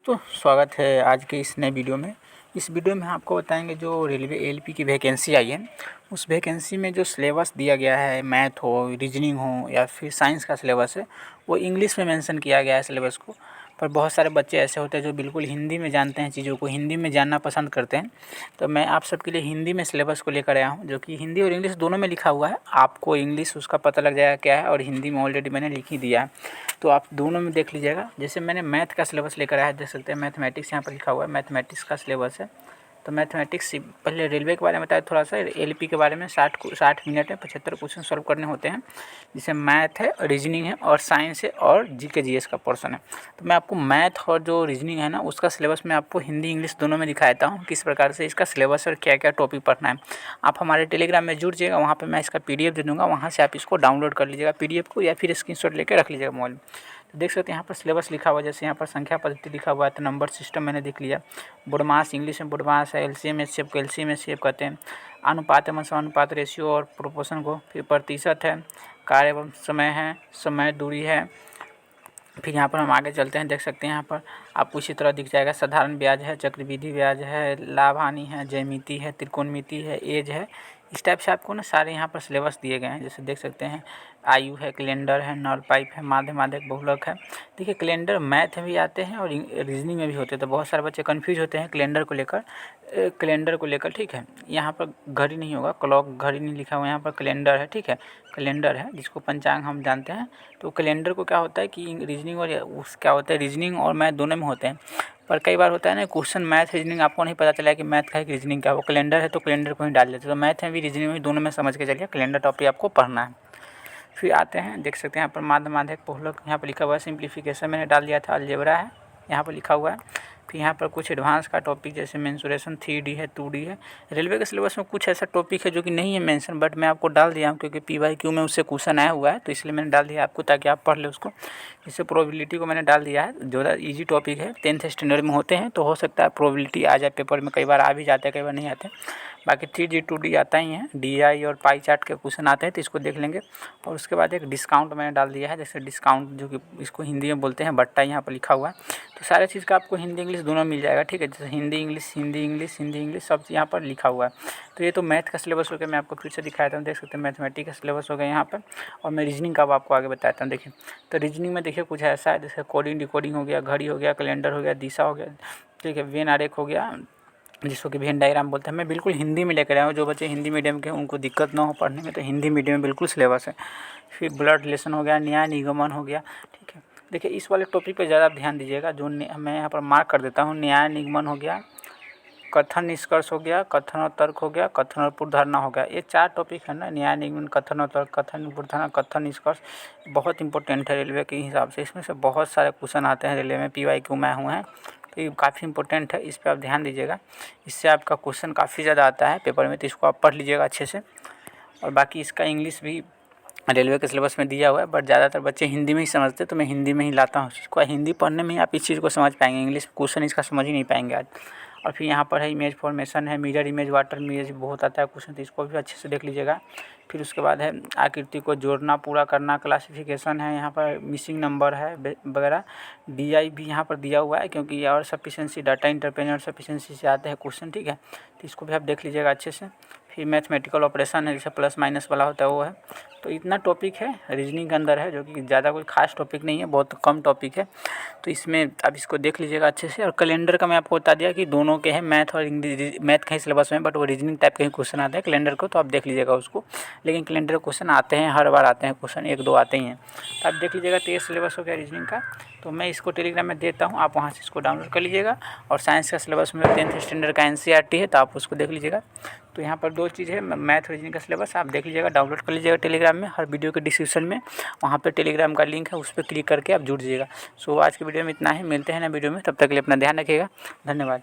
दोस्तों, स्वागत है आज के इस नए वीडियो में। इस वीडियो में हम आपको बताएंगे जो रेलवे एएलपी की वैकेंसी आई है, उस वैकेंसी में जो सिलेबस दिया गया है, मैथ हो, रीजनिंग हो या फिर साइंस का सिलेबस है, वो इंग्लिश में मेंशन किया गया है सिलेबस को। पर बहुत सारे बच्चे ऐसे होते हैं जो बिल्कुल हिंदी में जानते हैं, चीज़ों को हिंदी में जानना पसंद करते हैं। तो मैं आप सबके लिए हिंदी में सिलेबस को लेकर आया हूँ, जो कि हिंदी और इंग्लिश दोनों में लिखा हुआ है। आपको इंग्लिश उसका पता लग जाएगा क्या है, और हिंदी में ऑलरेडी मैंने लिख ही दिया है, तो आप दोनों में देख लीजिएगा। जैसे मैंने मैथ का सिलेबस लेकर आया, देख सकते हैं मैथमेटिक्स यहाँ पर लिखा हुआ है, मैथमेटिक्स का सिलेबस है। तो मैथमेटिक्स पहले रेलवे के बारे में बताया थोड़ा सा, एलपी के बारे में 60 मिनट में 75 क्वेश्चन सॉल्व करने होते हैं, जिसमें मैथ है, रीजनिंग है और साइंस है और जीके जीएस का पोर्शन है। तो मैं आपको मैथ और जो रीजनिंग है ना, उसका सिलेबस मैं आपको हिंदी इंग्लिश दोनों में दिखाता हूँ, किस प्रकार से इसका सिलेबस और क्या क्या टॉपिक पढ़ना है। आप हमारे टेलीग्राम में जुड़ जाइएगा, वहाँ पर मैं इसका PDF दे दूँगा, वहाँ से आप इसको डाउनलोड कर लीजिएगा PDF को, या फिर स्क्रीनशॉट लेकर रख लीजिएगा मोबाइल में। तो देख सकते हैं यहाँ पर सिलेबस लिखा हुआ है, जैसे यहाँ पर संख्या पद्धति लिखा हुआ है, तो नंबर सिस्टम मैंने देख लिया। बुडमास इंग्लिश में बुडमास है, एलसीएम एचसीएफ को एलसीएम एचसीएफ कहते हैं। अनुपात एवं समानुपात रेशियो और प्रोपोर्शन को, फिर प्रतिशत है, कार्य एवं समय है, समय दूरी है। फिर यहाँ पर हम आगे चलते हैं, देख सकते हैं यहाँ पर आपको इसी तरह दिख जाएगा। साधारण ब्याज है, चक्रवृद्धि ब्याज है, लाभ हानि है, जयमिति है, त्रिकोणमिति है, एज है। इस टाइप से आपको ना सारे यहाँ पर सिलेबस दिए गए हैं। जैसे देख सकते हैं आयु है, कैलेंडर है, नल पाइप है, माध्य माध्यक बहुलक है। देखिए कैलेंडर मैथ में भी आते हैं और रीजनिंग में भी होते हैं, तो बहुत सारे बच्चे कंफ्यूज होते हैं कैलेंडर को लेकर। ठीक है, यहाँ पर घड़ी नहीं होगा, क्लॉक घड़ी नहीं लिखा हुआ, यहाँ पर कैलेंडर है। ठीक है, कैलेंडर है जिसको पंचांग हम जानते हैं। तो कैलेंडर को क्या होता है कि रीजनिंग और क्या होता है, रीजनिंग और मैथ दोनों में होते हैं। पर कई बार होता है ना, क्वेश्चन मैथ रीजनिंग आपको नहीं पता चला कि मैथ का है कि रीजनिंग का, वो कैलेंडर है तो कैलेंडर को ही डाल देते। तो मैथ में भी रीजनिंग में दोनों में समझ के चलिए, कैलेंडर टॉपिक आपको पढ़ना है। फिर आते हैं, देख सकते हैं यहाँ पर माध्य माध्यक बहुलक, यहाँ पर लिखा हुआ है। सिंप्लीफिकेशन मैंने डाल दिया था, अलजेब्रा है यहाँ पर लिखा हुआ है। फिर यहाँ पर कुछ एडवांस का टॉपिक जैसे मेंसुरेशन 3D है, 2D है। रेलवे के सिलेबस में कुछ ऐसा टॉपिक है जो कि नहीं है मेंशन, बट मैं आपको डाल दिया हूँ क्योंकि PYQ में उससे क्वेश्चन आया हुआ है, तो इसलिए मैंने डाल दिया आपको ताकि आप पढ़ ले उसको। इससे प्रोबेबिलिटी को मैंने डाल दिया है, जो ईजी टॉपिक है, 10th स्टैंडर्ड में होते हैं, तो हो सकता है प्रोबेबिलिटी आ जाए पेपर में, कई बार आ भी जाते हैं, कई बार नहीं आते। बाकी 3D 2D आता ही है, DI और पाई चार्ट के क्वेश्चन आते हैं, तो इसको देख लेंगे। और उसके बाद एक डिस्काउंट मैंने डाल दिया है, जैसे डिस्काउंट जो कि इसको हिंदी में बोलते हैं बट्टा, यहाँ पर लिखा हुआ है। तो सारे चीज़ का आपको हिंदी इंग्लिश दोनों मिल जाएगा। ठीक है, जैसे हिंदी इंग्लिश सब यहाँ पर लिखा हुआ है। तो ये तो मैथ का सिलेबस हो गया, मैं आपको फिर से दिखाया था, देख सकते हैं मैथमेटिक्स का सिलेबस हो गया यहाँ पर। और मैं रीजनिंग का आपको आगे बताता हूँ। देखिए, तो रीजनिंग में देखिए कुछ ऐसा है, जैसे कोडिंग डिकोडिंग हो गया, घड़ी हो गया, कैलेंडर हो गया, दिशा हो गया, ठीक है, वेन आरेख हो गया, जिसको कि वेन डायग्राम बोलते हैं। मैं बिल्कुल हिंदी में लेकर आया हूँ, जो बच्चे हिंदी मीडियम के उनको दिक्कत ना हो पढ़ने में, तो हिंदी मीडियम में बिल्कुल सिलेबस है। फिर ब्लड रिलेशन हो गया, न्याय निगमन हो गया। ठीक है, देखिए इस वाले टॉपिक पे ज़्यादा ध्यान दीजिएगा, जो मैं यहाँ पर मार्क कर देता हूँ। न्याय निगमन हो गया, कथन निष्कर्ष हो गया, कथन और तर्क हो गया, कथन और पूर्वधारणा हो गया। ये 4 टॉपिक है ना, न्याय निगमन, कथन और तर्क, कथन पूर्वधारणा, कथन निष्कर्ष, बहुत इंपॉर्टेंट है रेलवे के हिसाब से। इसमें से बहुत सारे क्वेश्चन आते हैं रेलवे में, PYQ में हुए हैं, तो ये काफ़ी इंपॉर्टेंट है, इस पर आप ध्यान दीजिएगा। इससे आपका क्वेश्चन काफ़ी ज़्यादा आता है पेपर में, तो इसको आप पढ़ लीजिएगा अच्छे से। और बाकी इसका इंग्लिश भी रेलवे के सिलेबस में दिया हुआ है, बट ज़्यादातर बच्चे हिंदी में ही समझते, तो मैं हिंदी में ही लाता हूँ इसको। हिंदी पढ़ने में ही आप इस चीज़ को समझ पाएंगे, इंग्लिश क्वेश्चन इसका समझ ही नहीं पाएंगे आज। और फिर यहाँ पर है इमेज फॉर्मेशन है, मिरर इमेज, वाटर इमेज, बहुत आता है क्वेश्चन, तो इसको भी अच्छे से देख लीजिएगा। फिर उसके बाद है आकृति को जोड़ना पूरा करना, क्लासिफिकेशन है, यहाँ पर मिसिंग नंबर है वगैरह। DI भी यहाँ पर दिया हुआ है, क्योंकि और सफिशेंसी, डाटा इंटरप्रेन्योर सफिशेंसी से आते हैं क्वेश्चन। ठीक है, तो इसको भी आप देख लीजिएगा अच्छे से। फिर मैथमेटिकल ऑपरेशन है, जैसे प्लस माइनस वाला होता है वो है। तो इतना टॉपिक है रीजनिंग के अंदर है, जो कि ज़्यादा कोई खास टॉपिक नहीं है, बहुत कम टॉपिक है। तो इसमें आप इसको देख लीजिएगा अच्छे से। और कैलेंडर का मैं आपको बता दिया कि दोनों के हैं, मैथ और मैथ के ही सिलेबस में, बट वो रीजनिंग टाइप के ही क्वेश्चन आते हैं कैलेंडर को, तो आप देख लीजिएगा उसको। लेकिन कैलेंडर क्वेश्चन आते हैं, हर बार आते हैं क्वेश्चन, 1-2 आते ही हैं, तो आप देख लीजिएगा। तो ये सिलेबस हो गया रीजनिंग का, तो मैं इसको टेलीग्राम में देता हूँ, आप वहाँ से इसको डाउनलोड कर लीजिएगा। और साइंस का सिलेबस में 10th स्टैंडर्ड का NCERT है, तो आप उसको देख लीजिएगा। तो यहाँ पर 2 चीज़ है, मैथ रीजनिंग का सिलेबस आप देख लीजिएगा, डाउनलोड कर लीजिएगा टेलीग्राम में, हर वीडियो के डिस्क्रिप्शन में वहाँ पे टेलीग्राम का लिंक है, उस पर क्लिक करके आप जुड़ जाइएगा। सो आज की वीडियो में इतना ही, मिलते हैं ना वीडियो में, तब तक के लिए अपना ध्यान रखिएगा। धन्यवाद।